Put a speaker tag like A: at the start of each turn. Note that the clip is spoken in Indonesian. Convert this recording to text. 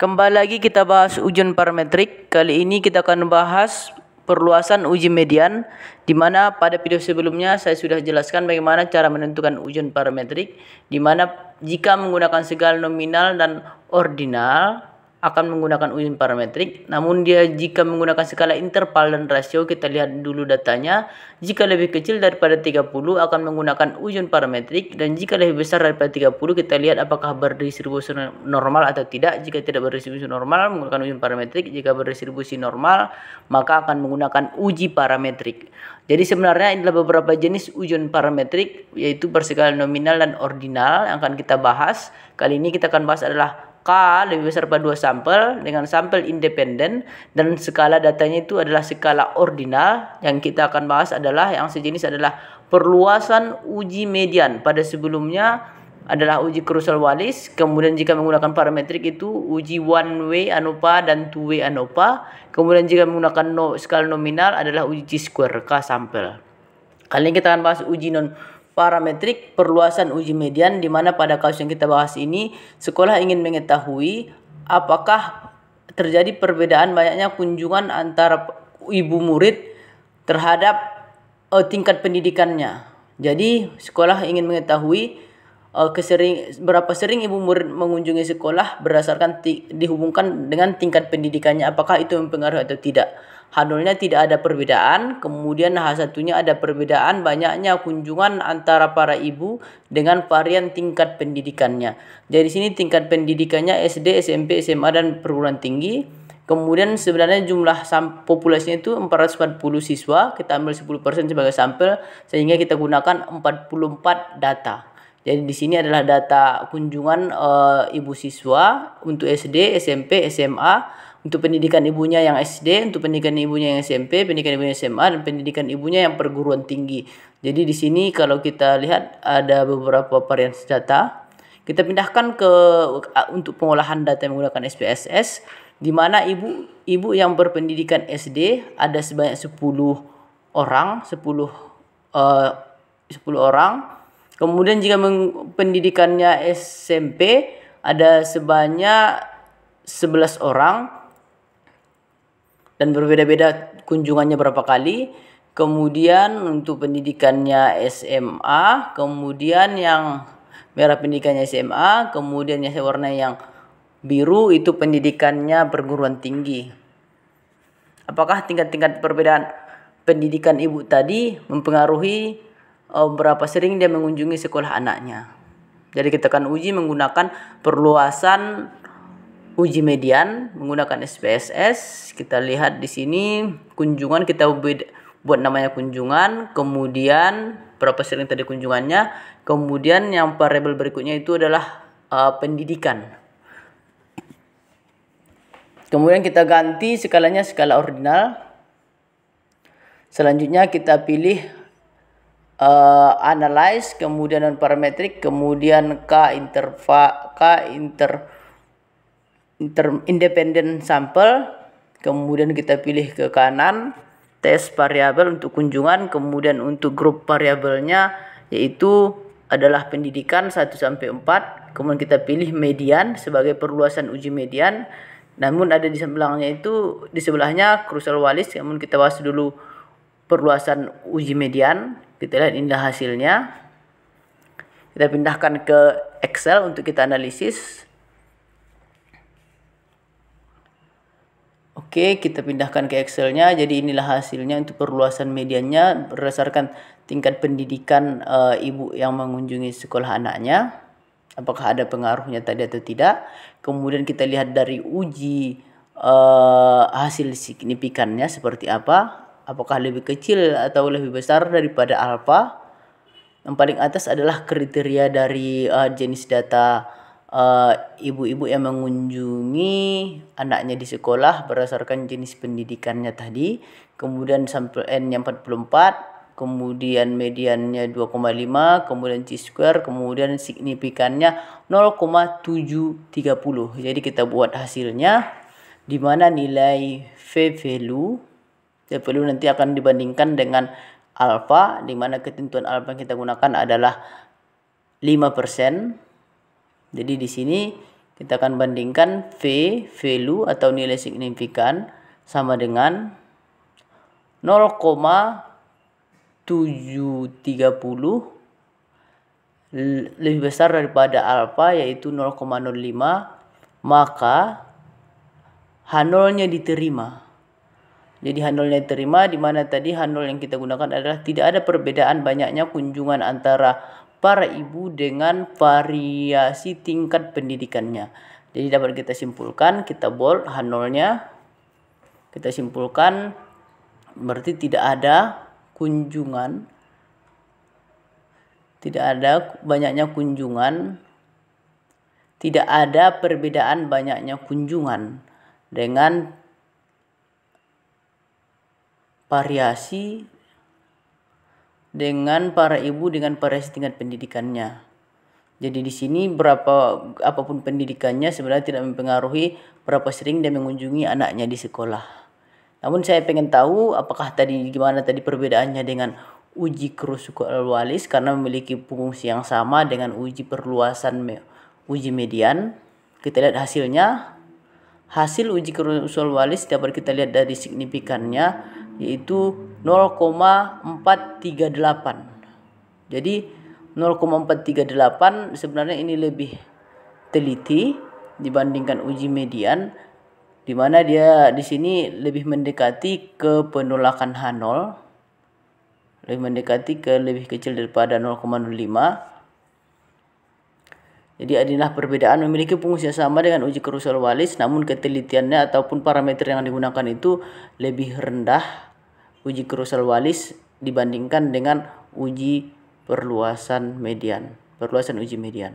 A: Kembali lagi kita bahas ujian parametrik. Kali ini kita akan bahas perluasan uji median, di mana pada video sebelumnya saya sudah jelaskan bagaimana cara menentukan ujian parametrik, di mana jika menggunakan segala nominal dan ordinal akan menggunakan ujian parametrik. Namun jika menggunakan skala interval dan rasio, kita lihat dulu datanya. Jika lebih kecil daripada 30 akan menggunakan ujian parametrik, dan jika lebih besar daripada 30 kita lihat apakah berdistribusi normal atau tidak. Jika tidak berdistribusi normal menggunakan ujian parametrik, jika berdistribusi normal maka akan menggunakan uji parametrik. Jadi sebenarnya adalah beberapa jenis ujian parametrik, yaitu berskala nominal dan ordinal yang akan kita bahas. Kali ini kita akan bahas adalah K lebih besar pada 2 sampel dengan sampel independen, dan skala datanya itu adalah skala ordinal. Yang kita akan bahas adalah yang sejenis adalah perluasan uji median. Pada sebelumnya adalah uji Kruskal-Wallis, kemudian jika menggunakan parametrik itu uji one way ANOVA dan two way ANOVA, kemudian jika menggunakan skala nominal adalah uji chi-square K sampel. Kali ini kita akan bahas uji non parametrik, perluasan uji median, di mana pada kasus yang kita bahas ini sekolah ingin mengetahui apakah terjadi perbedaan banyaknya kunjungan antara ibu murid terhadap tingkat pendidikannya. Jadi sekolah ingin mengetahui berapa sering ibu murid mengunjungi sekolah berdasarkan dihubungkan dengan tingkat pendidikannya, apakah itu mempengaruhi atau tidak. H0-nya tidak ada perbedaan, kemudian H1-nya ada perbedaan banyaknya kunjungan antara para ibu dengan varian tingkat pendidikannya. Jadi sini tingkat pendidikannya SD, SMP, SMA dan perguruan tinggi. Kemudian sebenarnya jumlah populasinya itu 440 siswa, kita ambil 10% sebagai sampel sehingga kita gunakan 44 data. Jadi di sini adalah data kunjungan ibu siswa untuk SD, SMP, SMA. Untuk pendidikan ibunya yang SD, untuk pendidikan ibunya yang SMP, pendidikan ibunya SMA, dan pendidikan ibunya yang perguruan tinggi. Jadi di sini kalau kita lihat ada beberapa varian data. Kita pindahkan ke untuk pengolahan data yang menggunakan SPSS, di mana ibu yang berpendidikan SD ada sebanyak 10 orang. Kemudian jika pendidikannya SMP ada sebanyak 11 orang. Dan berbeda-beda kunjungannya berapa kali. Kemudian untuk pendidikannya SMA, kemudian yang merah pendidikannya SMA, kemudian yang warna yang biru itu pendidikannya perguruan tinggi. Apakah tingkat-tingkat perbedaan pendidikan ibu tadi mempengaruhi berapa sering dia mengunjungi sekolah anaknya? Jadi kita akan uji menggunakan perluasan uji median menggunakan SPSS. Kita lihat di sini kunjungan, kita buat namanya kunjungan, kemudian berapa sering tadi kunjungannya, kemudian yang variabel berikutnya itu adalah pendidikan. Kemudian kita ganti skalanya skala ordinal. Selanjutnya kita pilih analyze, kemudian non parametrik, kemudian independent sample, kemudian kita pilih ke kanan tes variabel untuk kunjungan, kemudian untuk grup variabelnya yaitu adalah pendidikan 1 sampai 4, kemudian kita pilih median sebagai perluasan uji median. Namun ada di sebelahnya Kruskal-Wallis, namun kita bahas dulu perluasan uji median. Kita lihat indah hasilnya. Kita pindahkan ke Excel untuk kita analisis. Oke, kita pindahkan ke Excel-nya. Jadi inilah hasilnya untuk perluasan mediannya berdasarkan tingkat pendidikan ibu yang mengunjungi sekolah anaknya. Apakah ada pengaruhnya tadi atau tidak. Kemudian kita lihat dari uji hasil signifikannya seperti apa. Apakah lebih kecil atau lebih besar daripada alfa. Yang paling atas adalah kriteria dari jenis data ibu-ibu yang mengunjungi anaknya di sekolah berdasarkan jenis pendidikannya tadi. Kemudian sampel N-nya 44, kemudian mediannya 2,5, kemudian chi-square, kemudian signifikannya 0,730. Jadi kita buat hasilnya, di mana nilai V-value nanti akan dibandingkan dengan alfa, di mana ketentuan alfa yang kita gunakan adalah 5%. Jadi di sini Kita akan bandingkan V, value atau nilai signifikan sama dengan 0,730 lebih besar daripada alfa yaitu 0,05, maka H0-nya diterima. Jadi H0-nya diterima, di mana tadi H0 yang kita gunakan adalah tidak ada perbedaan banyaknya kunjungan antara para ibu dengan variasi tingkat pendidikannya. Jadi dapat kita simpulkan, kita bold H0-nya, kita simpulkan berarti tidak ada kunjungan, tidak ada banyaknya kunjungan, tidak ada perbedaan banyaknya kunjungan dengan variasi dengan para ibu dengan variasi tingkat pendidikannya. Jadi di sini apapun pendidikannya sebenarnya tidak mempengaruhi berapa sering dia mengunjungi anaknya di sekolah. Namun saya pengen tahu apakah gimana tadi perbedaannya dengan uji Kruskal Wallis karena memiliki fungsi yang sama dengan uji perluasan uji median. Kita lihat hasilnya. Hasil uji Kruskal Wallis dapat kita lihat dari signifikannya yaitu 0,438. Jadi 0,438 sebenarnya ini lebih teliti dibandingkan uji median, di mana dia di sini lebih mendekati ke penolakan H0, lebih kecil daripada 0,05. Jadi adalah perbedaan memiliki fungsi yang sama dengan uji Kruskal Wallis, namun ketelitiannya ataupun parameter yang digunakan itu lebih rendah uji Kruskal Wallis dibandingkan dengan uji perluasan uji median.